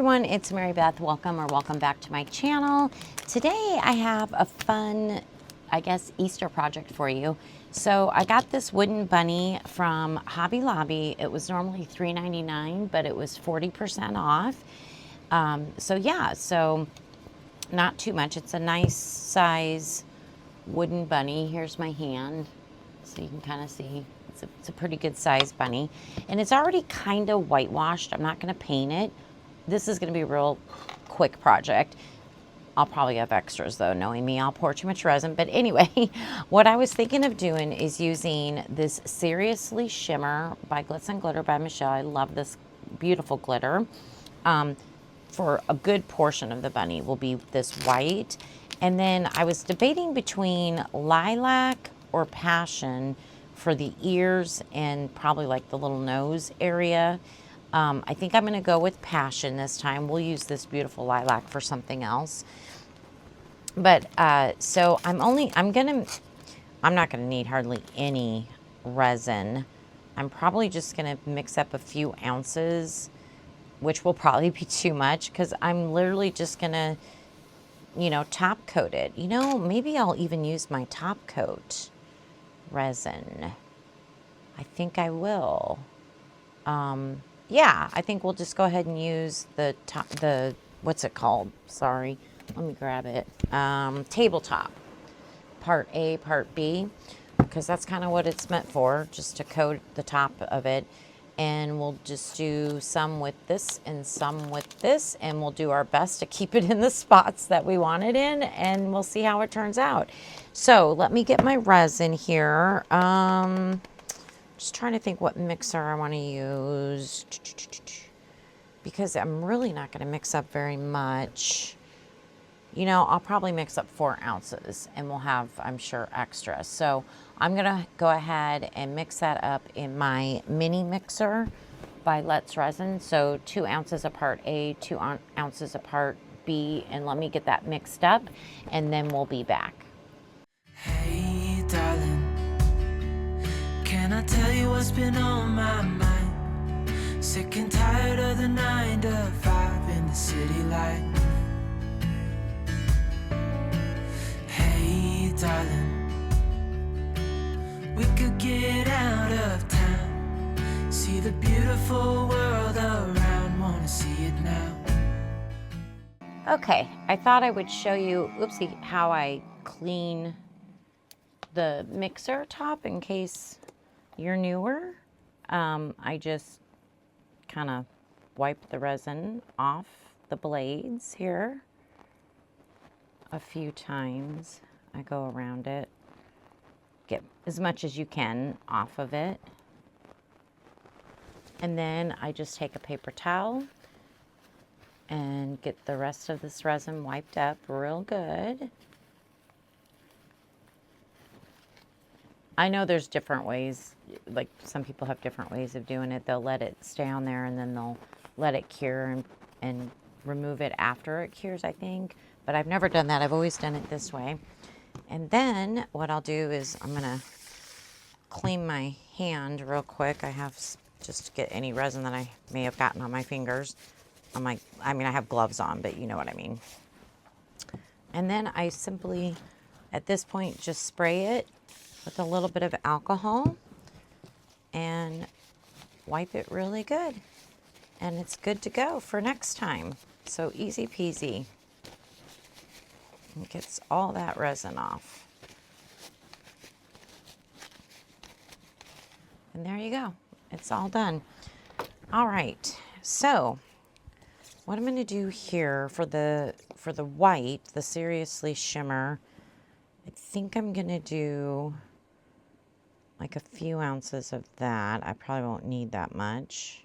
everyone, it's Mary Beth. Welcome back to my channel. Today I have a fun, I guess, Easter project for you. So I got this wooden bunny from Hobby Lobby. It was normally $3.99, but it was 40% off. So not too much. It's a nice size wooden bunny. Here's my hand, so you can kind of see. It's a pretty good size bunny, and it's already kind of whitewashed. I'm not going to paint it. This is going to be a real quick project. I'll probably have extras though, knowing me. I'll pour too much resin. But anyway, what I was thinking of doing is using this Seriously Shimmer by Glitz and Glitter by Michelle. I love this beautiful glitter. For a good portion of the bunny will be this white. And then I was debating between lilac or passion for the ears and probably like the little nose area. I think I'm going to go with passion this time. We'll use this beautiful lilac for something else. But so I'm not going to need hardly any resin. I'm probably just going to mix up a few ounces, which will probably be too much because I'm literally just going to, top coat it. Maybe I'll even use my top coat resin. I think I will. Yeah, I think we'll just go ahead and use what's it called? Sorry, let me grab it. Tabletop, part A, part B, because that's kind of what it's meant for, just to coat the top of it. And we'll just do some with this and some with this, and we'll do our best to keep it in the spots that we want it in, and we'll see how it turns out. So let me get my resin here. Just trying to think what mixer I want to use, because I'm really not going to mix up very much. I'll probably mix up 4 ounces, and we'll have, I'm sure, extra. So I'm going to go ahead and mix that up in my mini mixer by Let's Resin. So 2 ounces of part A, 2 ounces of part B, and let me get that mixed up, and then we'll be back. Hey, darling. Can I tell you what's been on my mind? Sick and tired of the 9 to 5 in the city life. Hey, darling, we could get out of town, see the beautiful world around, wanna see it now. Okay, I thought I would show you, oopsie, how I clean the mixer top in case you're newer. I just kind of wipe the resin off the blades here a few times. I go around it, get as much as you can off of it, and then I just take a paper towel and get the rest of this resin wiped up real good. I know there's different ways, like some people have different ways of doing it. They'll let it stay on there and then they'll let it cure and remove it after it cures, I think. But I've never done that. I've always done it this way. And then what I'll do is I'm going to clean my hand real quick. I have just to get any resin that I may have gotten on my fingers. I have gloves on, but you know what I mean. And then I simply, at this point, just spray it with a little bit of alcohol and wipe it really good. And it's good to go for next time. So easy peasy. It gets all that resin off. And there you go. It's all done. All right. So what I'm going to do here for the white, the Seriously Shimmer, I think I'm going to do like a few ounces of that. I probably won't need that much.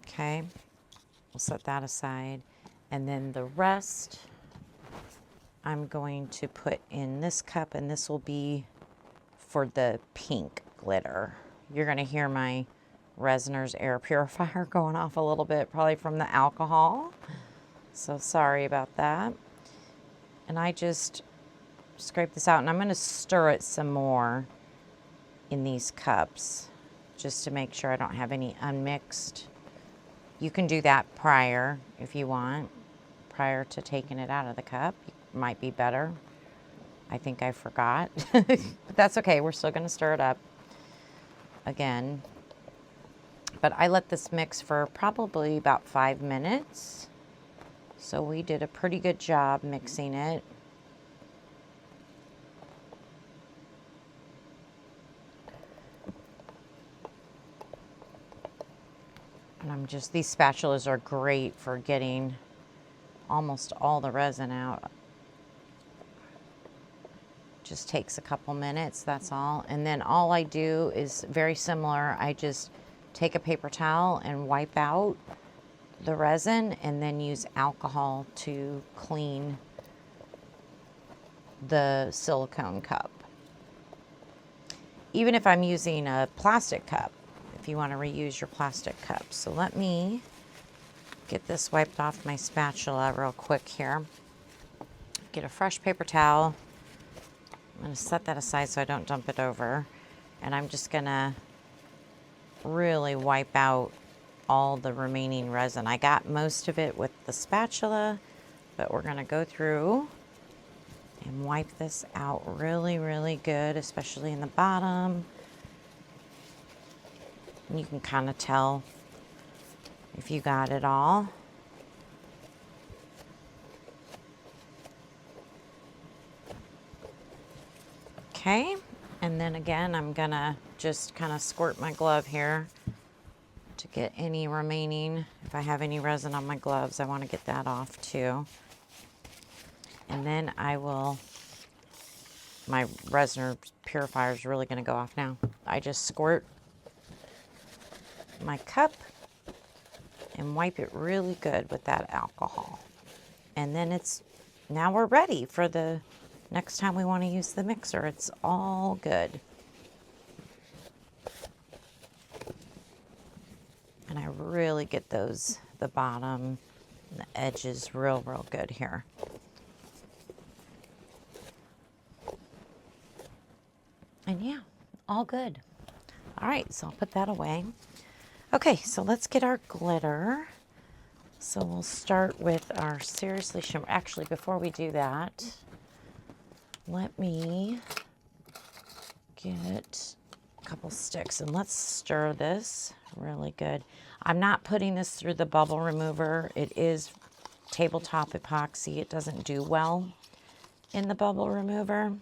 Okay, we'll set that aside. And then the rest I'm going to put in this cup, and this will be for the pink glitter. You're going to hear my Resiners air purifier going off a little bit, probably from the alcohol. So sorry about that. And I just scrape this out, and I'm going to stir it some more in these cups just to make sure I don't have any unmixed. You can do that prior if you want, prior to taking it out of the cup. It might be better. I think I forgot, but that's okay. We're still going to stir it up again. But I let this mix for probably about 5 minutes. So we did a pretty good job mixing it. And these spatulas are great for getting almost all the resin out. Just takes a couple minutes, that's all. And then all I do is very similar. I just take a paper towel and wipe out the resin and then use alcohol to clean the silicone cup. Even if I'm using a plastic cup, if you want to reuse your plastic cup. So let me get this wiped off my spatula real quick here. Get a fresh paper towel. I'm going to set that aside so I don't dump it over. And I'm just going to really wipe out all the remaining resin. I got most of it with the spatula, but we're going to go through and wipe this out really, really good, especially in the bottom. And you can kind of tell if you got it all. Okay, and then again, I'm gonna just kind of squirt my glove here to get any remaining. If I have any resin on my gloves, I want to get that off too. And then I will, my Resinor purifier is really going to go off now. I just squirt my cup and wipe it really good with that alcohol. And then now we're ready for the next time we want to use the mixer. It's all good. And I really get the bottom, the edges real good here. And yeah, all good. All right, so I'll put that away. Okay, so let's get our glitter. So we'll start with our Seriously Shimmer. Actually, before we do that, let me get a couple sticks and let's stir this really good. I'm not putting this through the bubble remover. It is tabletop epoxy. It doesn't do well in the bubble remover.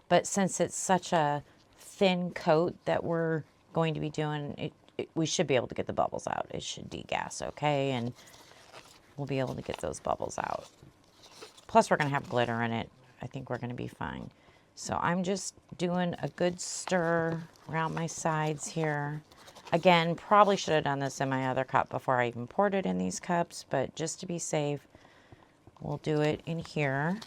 But since it's such a thin coat that we're going to be doing, we should be able to get the bubbles out. It should degas okay, and we'll be able to get those bubbles out. Plus, we're going to have glitter in it. I think we're going to be fine. So I'm just doing a good stir around my sides here. Again, probably should have done this in my other cup before I even poured it in these cups, but just to be safe, we'll do it in here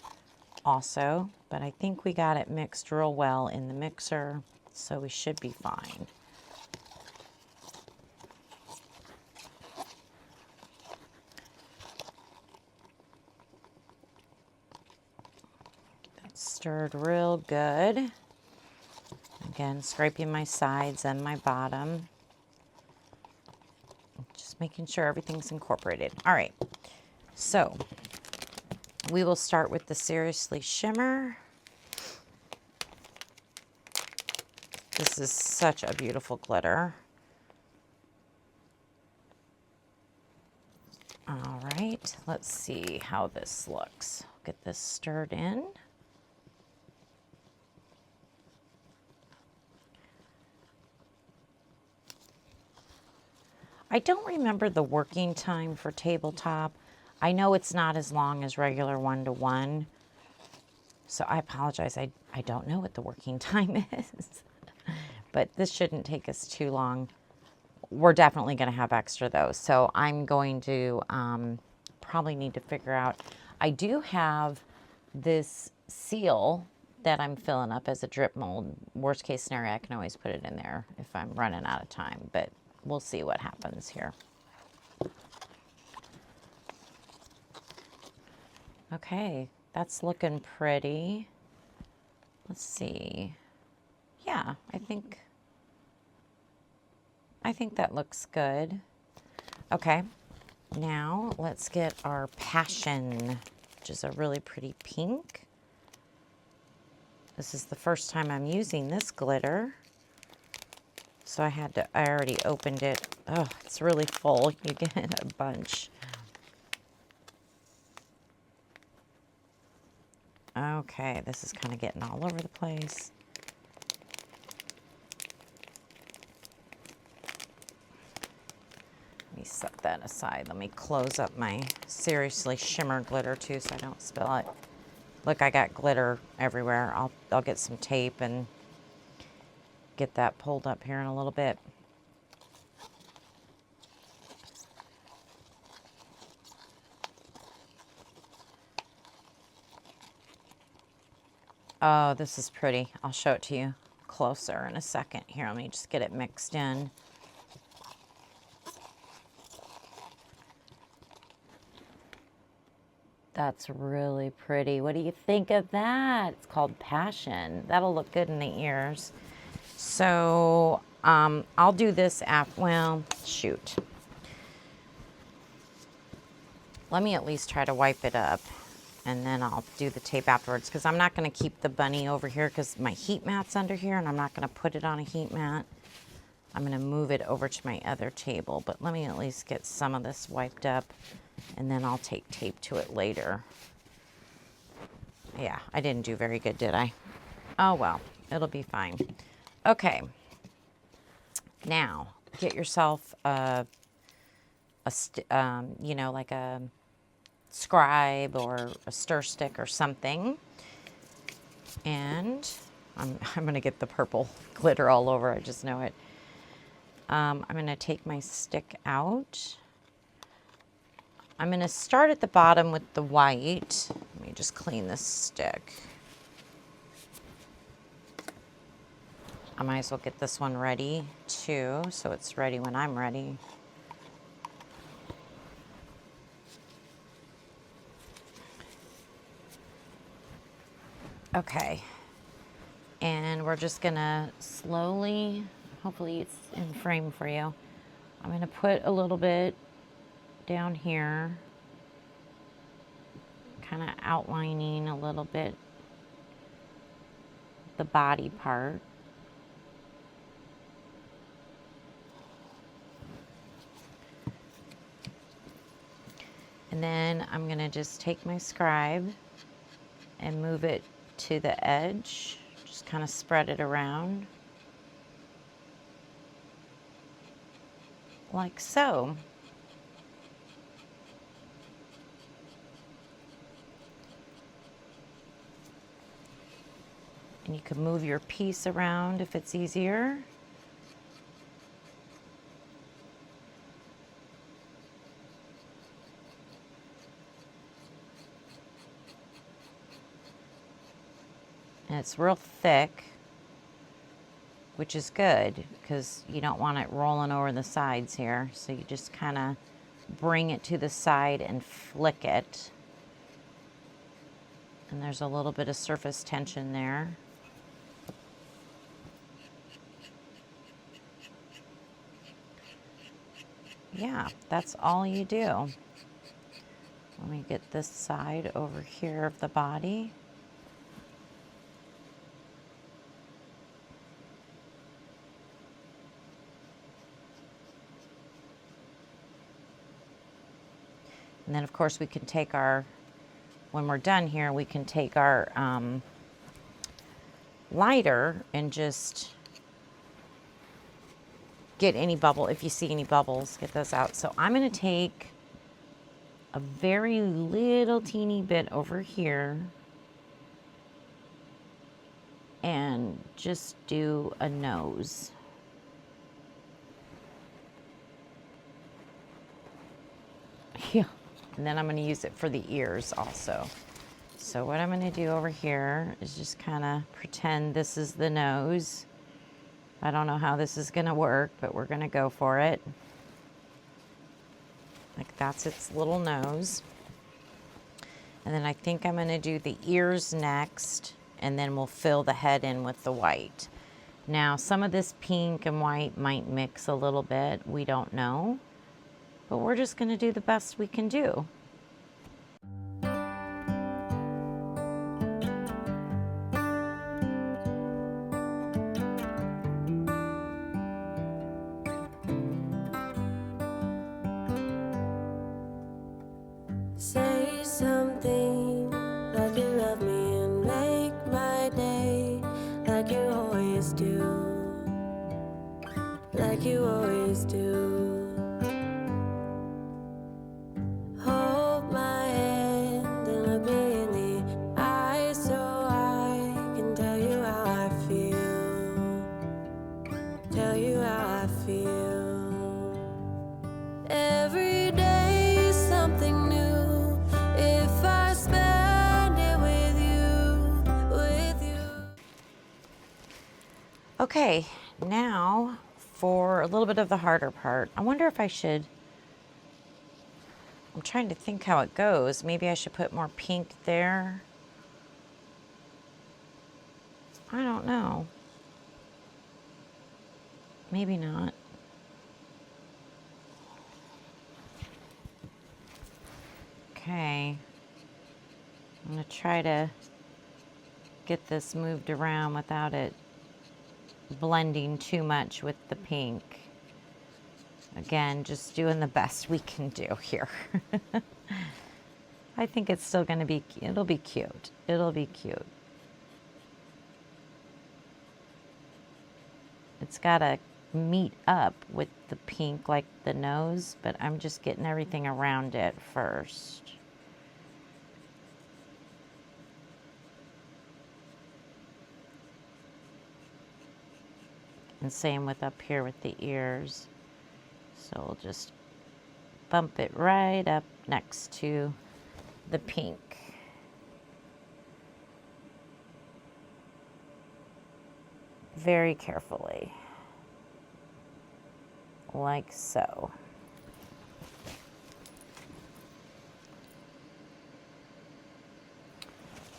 also. But I think we got it mixed real well in the mixer, so we should be fine. Stirred real good. Again, scraping my sides and my bottom. Just making sure everything's incorporated. All right, so we will start with the Seriously Shimmer. This is such a beautiful glitter. All right, let's see how this looks. Get this stirred in. I don't remember the working time for tabletop. I know it's not as long as regular 1-to-1. So I apologize. I don't know what the working time is. But this shouldn't take us too long. We're definitely going to have extra though. So I'm going to probably need to figure out. I do have this seal that I'm filling up as a drip mold. Worst case scenario, I can always put it in there if I'm running out of time. But we'll see what happens here. Okay, That's looking pretty. Let's see. Yeah, I think that looks good. Okay, now let's get our Passion, which is a really pretty pink. This is the first time I'm using this glitter. So I already opened it. Oh, it's really full. You get a bunch. Okay, this is kind of getting all over the place. Let me set that aside. Let me close up my Seriously Shimmer glitter too so I don't spill it. Look, I got glitter everywhere. I'll get some tape and get that pulled up here in a little bit. Oh, this is pretty. I'll show it to you closer in a second. Here, let me just get it mixed in. That's really pretty. What do you think of that? It's called Passion. That'll look good in the ears. So I'll do this well, shoot. Let me at least try to wipe it up, and then I'll do the tape afterwards, because I'm not going to keep the bunny over here because my heat mat's under here, and I'm not going to put it on a heat mat. I'm going to move it over to my other table, but let me at least get some of this wiped up, and then I'll take tape to it later. Yeah, I didn't do very good, did I? Oh, well, it'll be fine. Okay, now get yourself you know, like a scribe or a stir stick or something. And I'm gonna get the purple glitter all over, I just know it. I'm gonna take my stick out. I'm gonna start at the bottom with the white. Let me just clean this stick. I might as well get this one ready too, so it's ready when I'm ready. Okay, and we're just gonna slowly, hopefully it's in frame for you. I'm gonna put a little bit down here, kind of outlining a little bit the body part. And then I'm gonna just take my scribe and move it to the edge, just kind of spread it around like so. And you can move your piece around if it's easier. And it's real thick, which is good because you don't want it rolling over the sides here. So you just kind of bring it to the side and flick it. And there's a little bit of surface tension there. Yeah, that's all you do. Let me get this side over here of the body. And then of course we can take our, when we're done here, we can take our lighter and just get any bubble, if you see any bubbles, get those out. So I'm gonna take a very little teeny bit over here and just do a nose. Yeah. And then I'm going to use it for the ears also. So what I'm going to do over here is just kind of pretend this is the nose. I don't know how this is going to work, but we're going to go for it. Like that's its little nose. And then I think I'm gonna do the ears next, and then we'll fill the head in with the white. Now, some of this pink and white might mix a little bit, we don't know, but we're just gonna do the best we can do. Say something like you love me and make my day, like you always do, like you always do. Hold my hand and look me in the eyes so I can tell you how I feel, tell you how I feel. Every day is something new if I spend it with you, with you. Okay, now for a little bit of the harder part. I wonder if I should, I'm trying to think how it goes. Maybe I should put more pink there. I don't know. Maybe not. Okay. I'm gonna try to get this moved around without it blending too much with the pink. Again, just doing the best we can do here. I think it's still gonna be, it'll be cute. It'll be cute. It's gotta meet up with the pink like the nose, but I'm just getting everything around it first. And same with up here with the ears. So we'll just bump it right up next to the pink. Very carefully, like so.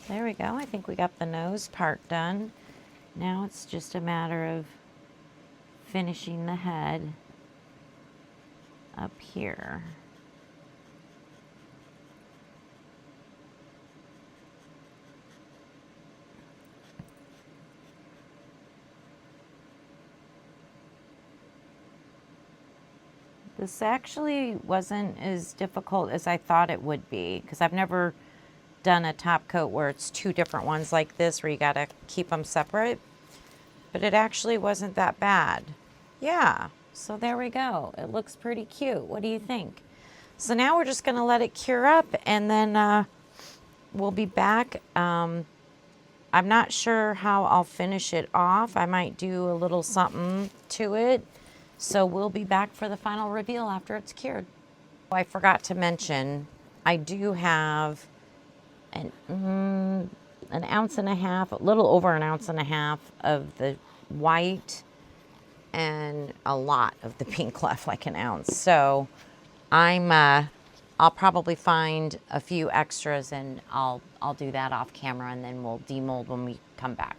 There we go. I think we got the nose part done. Now it's just a matter of finishing the head up here. This actually wasn't as difficult as I thought it would be, because I've never done a top coat where it's two different ones like this where you gotta keep them separate, but it actually wasn't that bad. Yeah, so there we go. It looks pretty cute. What do you think? So now we're just gonna let it cure up, and then we'll be back. I'm not sure how I'll finish it off. I might do a little something to it. So we'll be back for the final reveal after it's cured. I forgot to mention, I do have an ounce and a half, a little over an ounce and a half of the white and a lot of the pink left, like an ounce. So I'll probably find a few extras and I'll do that off camera, and then we'll demold when we come back.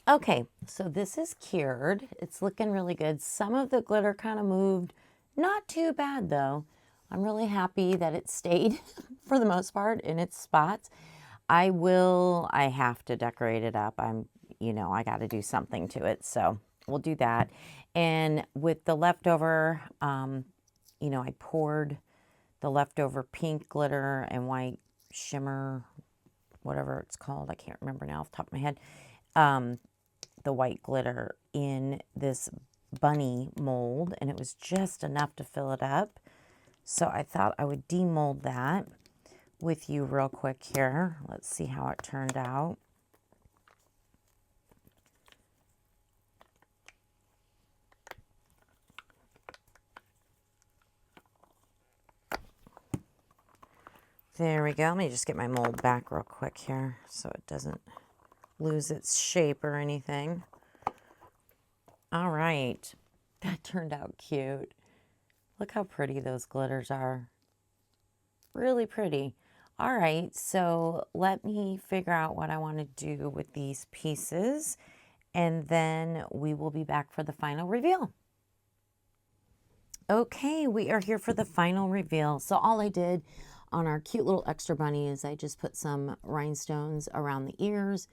Okay, so this is cured. It's looking really good. Some of the glitter kind of moved. Not too bad though. I'm really happy that it stayed for the most part in its spots. I have to decorate it up. I got to do something to it. So we'll do that. And with the leftover, I poured the leftover pink glitter and white shimmer, whatever it's called. I can't remember now off the top of my head. The white glitter in this bunny mold, and it was just enough to fill it up. So I thought I would demold that with you real quick here. Let's see how it turned out. There we go. Let me just get my mold back real quick here so it doesn't lose its shape or anything. All right, that turned out cute. Look how pretty those glitters are. Really pretty. All right, so let me figure out what I want to do with these pieces, and then we will be back for the final reveal. Okay, we are here for the final reveal. So all I did on our cute little extra bunny is I just put some rhinestones around the ears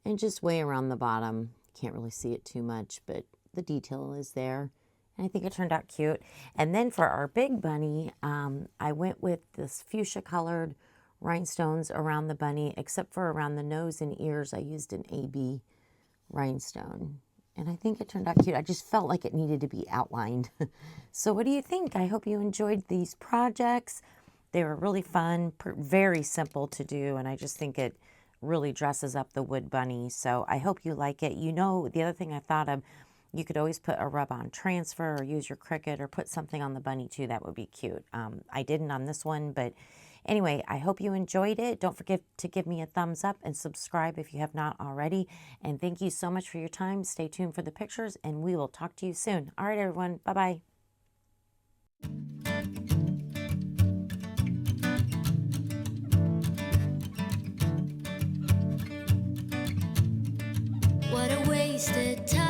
and just way around the bottom. Can't really see it too much, but the detail is there. And I think it turned out cute. And then for our big bunny, I went with this fuchsia colored rhinestones around the bunny, except for around the nose and ears, I used an AB rhinestone. And I think it turned out cute. I just felt like it needed to be outlined. So what do you think? I hope you enjoyed these projects. They were really fun, very simple to do, and I just think it really dresses up the wood bunny. So I hope you like it. You know, the other thing I thought of, you could always put a rub-on transfer or use your Cricut or put something on the bunny too. That would be cute. I didn't on this one, but anyway, I hope you enjoyed it. Don't forget to give me a thumbs up and subscribe if you have not already. And thank you so much for your time. Stay tuned for the pictures, and we will talk to you soon. All right, everyone. Bye-bye. What a wasted time.